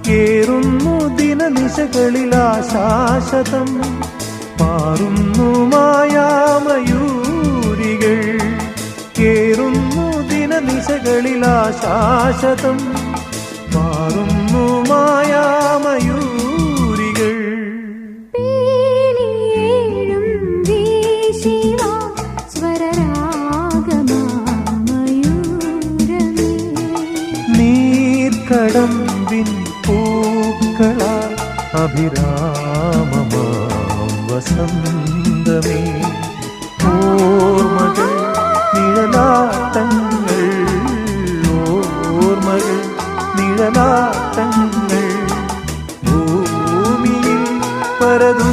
ഏറുന്നു ദിനനിശകളിലാശാശ്വതം പാറുന്നു മായാമയൂരികൾ. ഏറുന്നു ദിനനിശകളിലാശാശ്വതം പാറുന്നു മായാമയൂരികൾ. നീർക്കടമ്പിൻ പൂക്കളാൽ അഭിരാമമാം വസന്തമേ, ഓർമ്മകൾ നിഴലാട്ടങ്ങൾ, ഓർമ്മകൾ നിഴലാട്ടങ്ങൾ ഭൂമിയിൽ പരതു